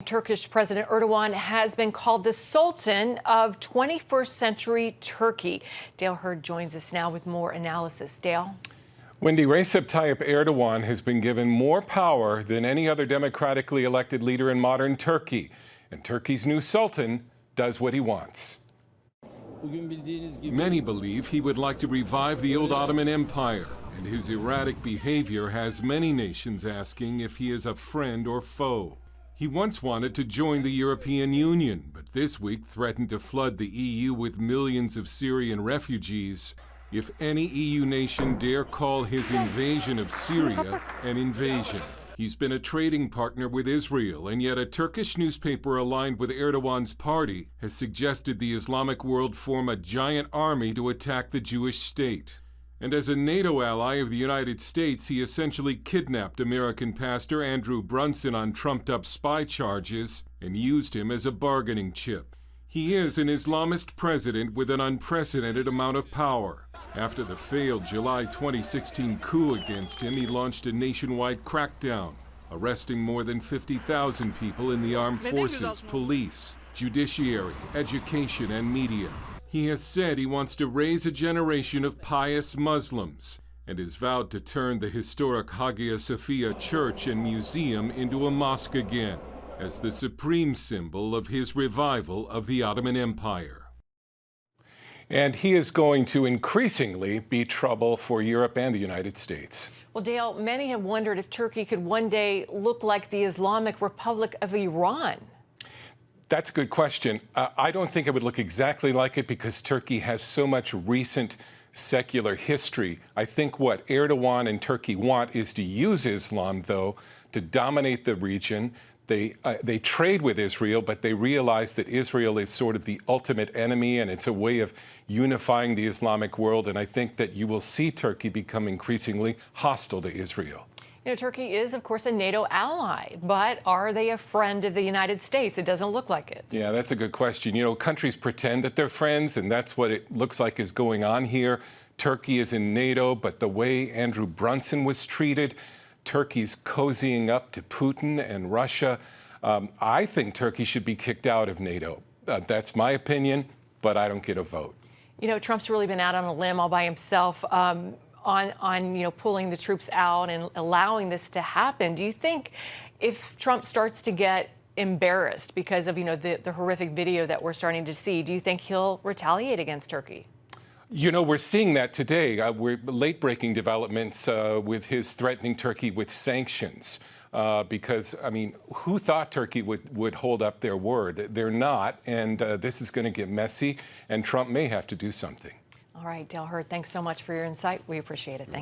Turkish President Erdogan has been called the Sultan of 21st century Turkey. Dale Hurd joins us now with more analysis. Dale? Wendy, Recep Tayyip Erdogan has been given more power than any other democratically elected leader in modern Turkey. And Turkey's new Sultan does what he wants. Many believe he would like to revive the old Ottoman Empire, and his erratic behavior has many nations asking if he is a friend or foe. He once wanted to join the European Union, but this week threatened to flood the EU with millions of Syrian refugees if any EU nation dare call his invasion of Syria an invasion. He's been a trading partner with Israel, and yet a Turkish newspaper aligned with Erdogan's party has suggested the Islamic world form a giant army to attack the Jewish state. And as a NATO ally of the United States, he essentially kidnapped American pastor Andrew Brunson on trumped-up spy charges and used him as a bargaining chip. He is an Islamist president with an unprecedented amount of power. After the failed July 2016 coup against him, he launched a nationwide crackdown, arresting more than 50,000 people in the armed forces, police, judiciary, education, and media. He has said he wants to raise a generation of pious Muslims and has vowed to turn the historic Hagia Sophia Church and Museum into a mosque again, as the supreme symbol of his revival of the Ottoman Empire. And he is going to increasingly be trouble for Europe and the United States. Well, Dale, many have wondered if Turkey could one day look like the Islamic Republic of Iran. That's a good question. I don't think it would look exactly like it because Turkey has so much recent secular history. I think what Erdogan and Turkey want is to use Islam, though, to dominate the region. They trade with Israel, but they realize that Israel is sort of the ultimate enemy, and it's a way of unifying the Islamic world. And I think that you will see Turkey become increasingly hostile to Israel. You know, Turkey is, of course, a NATO ally, but are they a friend of the United States? It doesn't look like it. Yeah, that's a good question. You know, countries pretend that they're friends, and that's what it looks like is going on here. Turkey is in NATO, but the way Andrew Brunson was treated, Turkey's cozying up to Putin and Russia. I think Turkey should be kicked out of NATO. That's my opinion, but I don't get a vote. You know, Trump's really been out on a limb all by himself on pulling the troops out and allowing this to happen. Do you think if Trump starts to get embarrassed because of, the horrific video that we're starting to see, do you think he'll retaliate against Turkey? You know, we're seeing that today. We're late-breaking developments with his threatening Turkey with sanctions. Because, I mean, who thought Turkey would hold up their word? They're not, and this is going to get messy, and Trump may have to do something. All right, Dale Hurd, thanks so much for your insight. We appreciate it. Thanks.